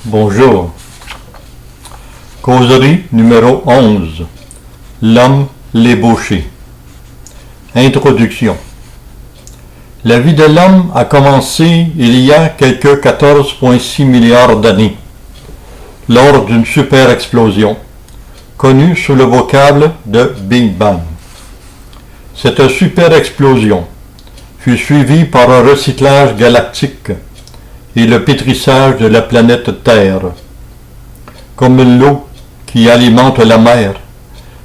Bonjour. Causerie numéro 11. L'homme l'ébauché. Introduction. La vie de l'homme a commencé il y a quelques 14,6 milliards d'années, lors d'une super explosion, connue sous le vocable de Big Bang. Cette super explosion fut suivie par un recyclage galactique et le pétrissage de la planète Terre. Comme l'eau qui alimente la mer,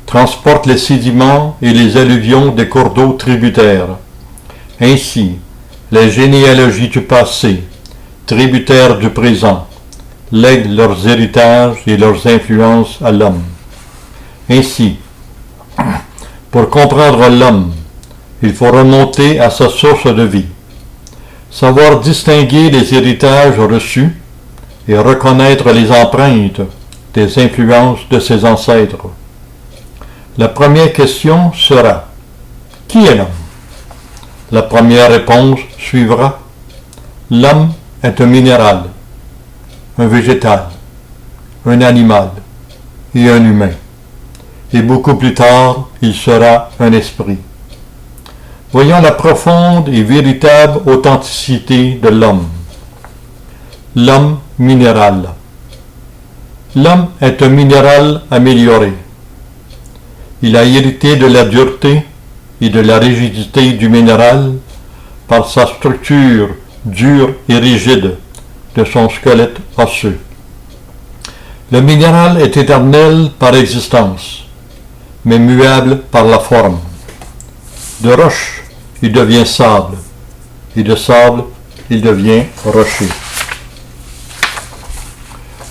transporte les sédiments et les alluvions des cours d'eau tributaires. Ainsi, les généalogies du passé, tributaires du présent, lèguent leurs héritages et leurs influences à l'homme. Ainsi, pour comprendre l'homme, il faut remonter à sa source de vie, savoir distinguer les héritages reçus et reconnaître les empreintes des influences de ses ancêtres. La première question sera: qui est l'homme? La première réponse suivra: l'homme est un minéral, un végétal, un animal et un humain. Et beaucoup plus tard, il sera un esprit. Voyons la profonde et véritable authenticité de l'homme. L'homme minéral. L'homme est un minéral amélioré. Il a hérité de la dureté et de la rigidité du minéral par sa structure dure et rigide de son squelette osseux. Le minéral est éternel par existence, mais muable par la forme. De roche, il devient sable, et de sable, il devient rocher.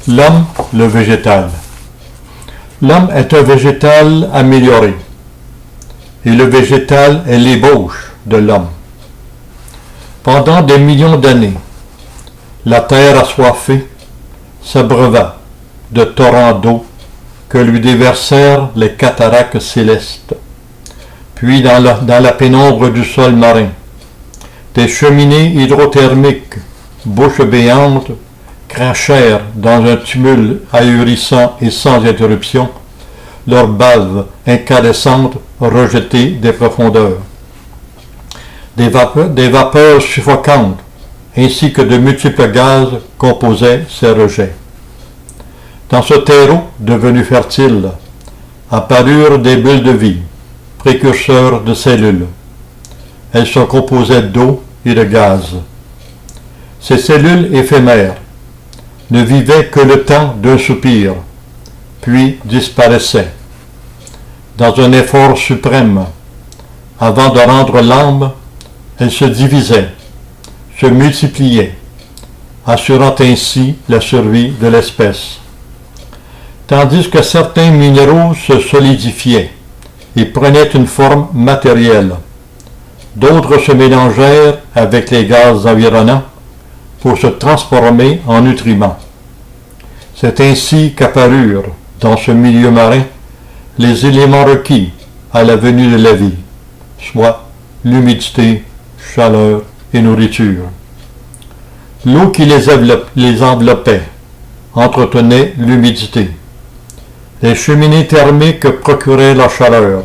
L'homme, le végétal. L'homme est un végétal amélioré, et le végétal est l'ébauche de l'homme. Pendant des millions d'années, la terre assoiffée s'abreuva de torrents d'eau que lui déversèrent les cataractes célestes. Puis dans la pénombre du sol marin, des cheminées hydrothermiques, bouches béantes, crachèrent dans un tumulte ahurissant et sans interruption leurs baves incandescentes rejetées des profondeurs. Des vapeurs suffocantes ainsi que de multiples gaz composaient ces rejets. Dans ce terreau devenu fertile apparurent des bulles de vie, précurseurs de cellules. Elles sont composées d'eau et de gaz. Ces cellules éphémères ne vivaient que le temps d'un soupir, puis disparaissaient. Dans un effort suprême, avant de rendre l'âme, elles se divisaient, se multipliaient, assurant ainsi la survie de l'espèce. Tandis que certains minéraux se solidifiaient et prenaient une forme matérielle, d'autres se mélangèrent avec les gaz environnants pour se transformer en nutriments. C'est ainsi qu'apparurent, dans ce milieu marin, les éléments requis à la venue de la vie, soit l'humidité, chaleur et nourriture. L'eau qui les enveloppait entretenait l'humidité. Les cheminées thermiques procuraient la chaleur,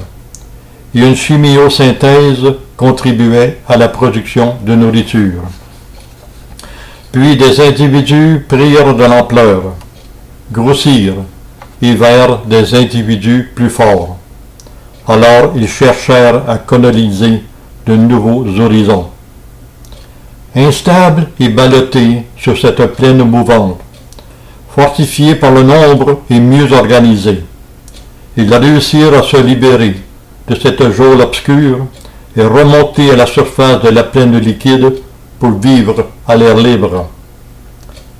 et une chimiosynthèse contribuait à la production de nourriture. Puis des individus prirent de l'ampleur, grossirent, et vers des individus plus forts. Alors ils cherchèrent à coloniser de nouveaux horizons. Instables et ballottés sur cette plaine mouvante, fortifiés par le nombre et mieux organisés, ils réussirent à se libérer de cette geôle obscure et remonter à la surface de la plaine liquide pour vivre à l'air libre.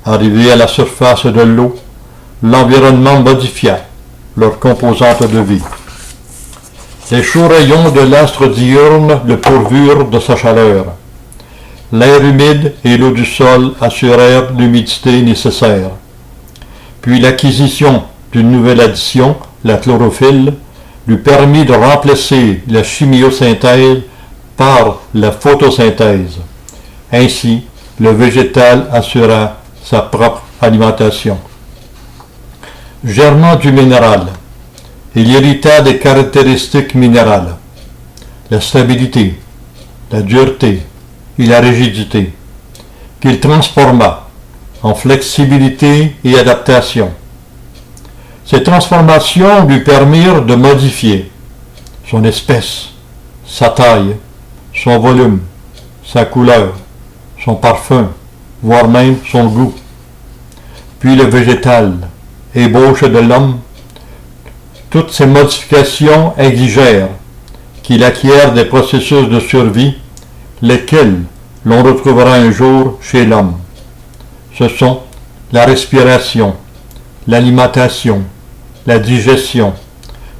Arrivés à la surface de l'eau, l'environnement modifia leur composante de vie. Les chauds rayons de l'astre diurne le pourvurent de sa chaleur. L'air humide et l'eau du sol assurèrent l'humidité nécessaire. Puis l'acquisition d'une nouvelle addition, la chlorophylle, lui permit de remplacer la chimiosynthèse par la photosynthèse. Ainsi, le végétal assura sa propre alimentation. Germant du minéral, il hérita des caractéristiques minérales, la stabilité, la dureté et la rigidité, qu'il transforma en flexibilité et adaptation. Ces transformations lui permirent de modifier son espèce, sa taille, son volume, sa couleur, son parfum, voire même son goût. Puis le végétal, ébauche de l'homme, toutes ces modifications exigèrent qu'il acquiert des processus de survie, lesquels l'on retrouvera un jour chez l'homme. Ce sont la respiration, l'alimentation, la digestion,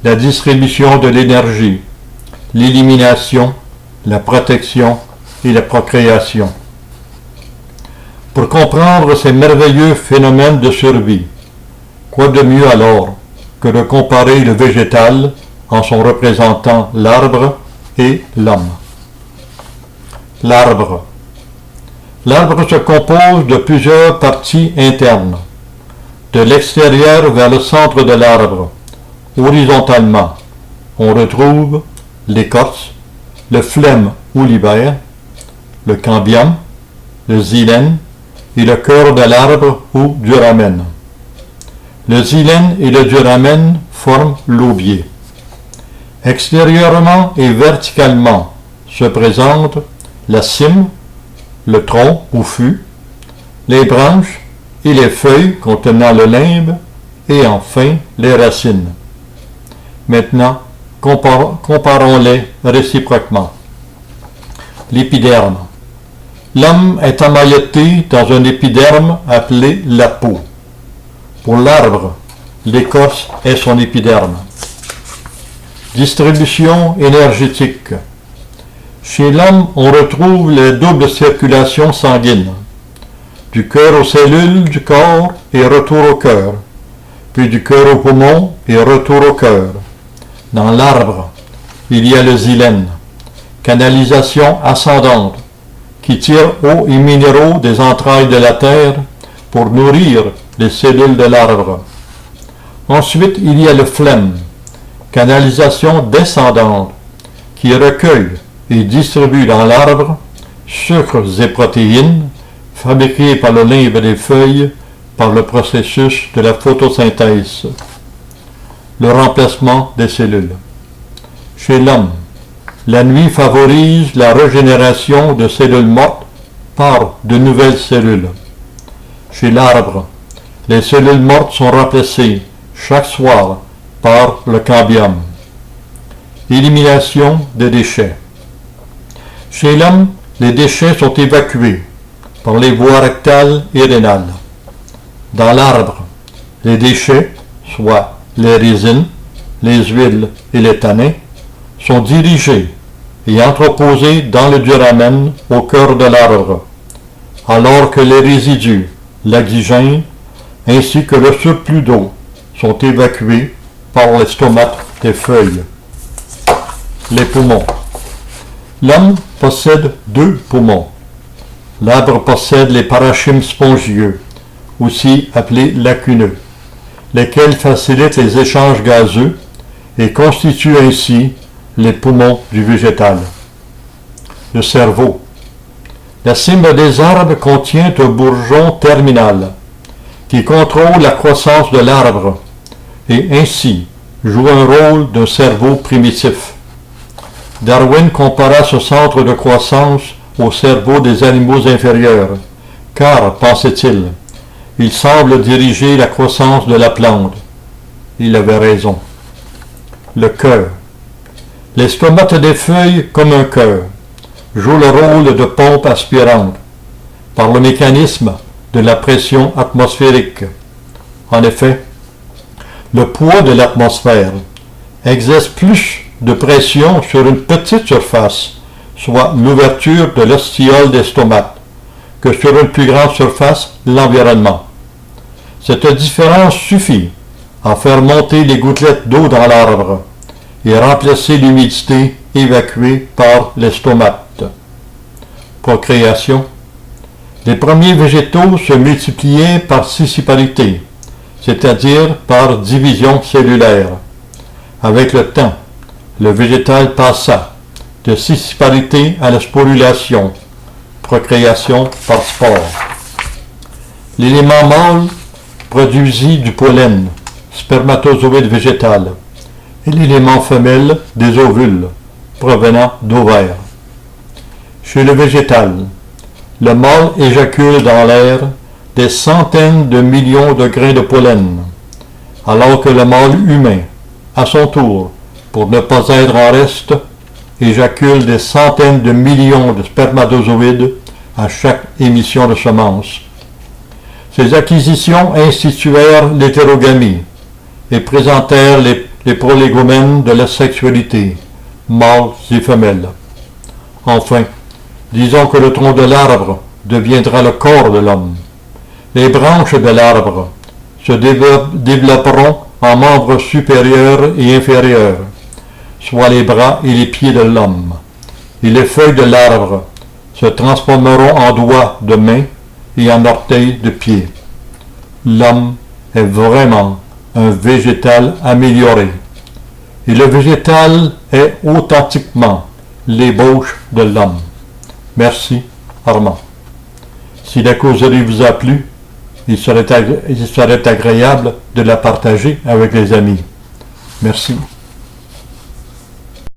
la distribution de l'énergie, l'élimination, la protection et la procréation. Pour comprendre ces merveilleux phénomènes de survie, quoi de mieux alors que de comparer le végétal en son représentant l'arbre et l'homme. L'arbre. L'arbre se compose de plusieurs parties internes. De l'extérieur vers le centre de l'arbre, horizontalement, on retrouve l'écorce, le phloème ou l'hiver, le cambium, le xylème et le cœur de l'arbre ou duramen. Le xylème et le duramen forment l'aubier. Extérieurement et verticalement se présentent la cime, le tronc ou fût, les branches et les feuilles contenant le limbe, et enfin les racines. Maintenant, comparons-les réciproquement. L'épiderme. L'homme est emmailloté dans un épiderme appelé la peau. Pour l'arbre, l'écorce est son épiderme. Distribution énergétique. Chez l'homme, on retrouve la double circulation sanguine. Du cœur aux cellules du corps et retour au cœur, puis du cœur aux poumons et retour au cœur. Dans l'arbre, il y a le xylème, canalisation ascendante, qui tire eau et minéraux des entrailles de la terre pour nourrir les cellules de l'arbre. Ensuite, il y a le phloème, canalisation descendante, qui recueille et distribue dans l'arbre sucres et protéines fabriqués par le limbe des feuilles par le processus de la photosynthèse. Le remplacement des cellules. Chez l'homme, la nuit favorise la régénération de cellules mortes par de nouvelles cellules. Chez l'arbre, les cellules mortes sont remplacées chaque soir par le cambium. Élimination des déchets. Chez l'homme, les déchets sont évacués par les voies rectales et rénales. Dans l'arbre, les déchets, soit les résines, les huiles et les tanins, sont dirigés et entreposés dans le duramen au cœur de l'arbre, alors que les résidus, l'oxygène, ainsi que le surplus d'eau sont évacués par les stomates des feuilles. Les poumons. L'homme possède 2 poumons. L'arbre possède les parachymes spongieux, aussi appelés lacuneux, lesquels facilitent les échanges gazeux et constituent ainsi les poumons du végétal. Le cerveau. La cime des arbres contient un bourgeon terminal qui contrôle la croissance de l'arbre et ainsi joue un rôle d'un cerveau primitif. Darwin compara ce centre de croissance au cerveau des animaux inférieurs, car, pensait-il, il semble diriger la croissance de la plante. Il avait raison. Le cœur. Les stomates des feuilles, comme un cœur, jouent le rôle de pompe aspirante par le mécanisme de la pression atmosphérique. En effet, le poids de l'atmosphère exerce plus de pression sur une petite surface, soit l'ouverture de l'ostiole des stomates, que sur une plus grande surface, l'environnement. Cette différence suffit à faire monter les gouttelettes d'eau dans l'arbre et remplacer l'humidité évacuée par les stomates. Procréation. Les premiers végétaux se multipliaient par scissiparité, c'est-à-dire par division cellulaire. Avec le temps, le végétal passa de scissiparité à la sporulation, procréation par spore. L'élément mâle produisit du pollen, spermatozoïde végétal, et l'élément femelle des ovules, provenant d'ovaires. Chez le végétal, le mâle éjacule dans l'air des centaines de millions de grains de pollen, alors que le mâle humain, à son tour, pour ne pas être en reste, éjacule des centaines de millions de spermatozoïdes à chaque émission de semences. Ces acquisitions instituèrent l'hétérogamie et présentèrent les prolégomènes de la sexualité, mâles et femelles. Enfin, disons que le tronc de l'arbre deviendra le corps de l'homme. Les branches de l'arbre se développeront en membres supérieurs et inférieurs, soit les bras et les pieds de l'homme, et les feuilles de l'arbre se transformeront en doigts de main et en orteils de pied. L'homme est vraiment un végétal amélioré, et le végétal est authentiquement l'ébauche de l'homme. Merci, Armand. Si la causerie vous a plu, il serait agréable de la partager avec les amis. Merci.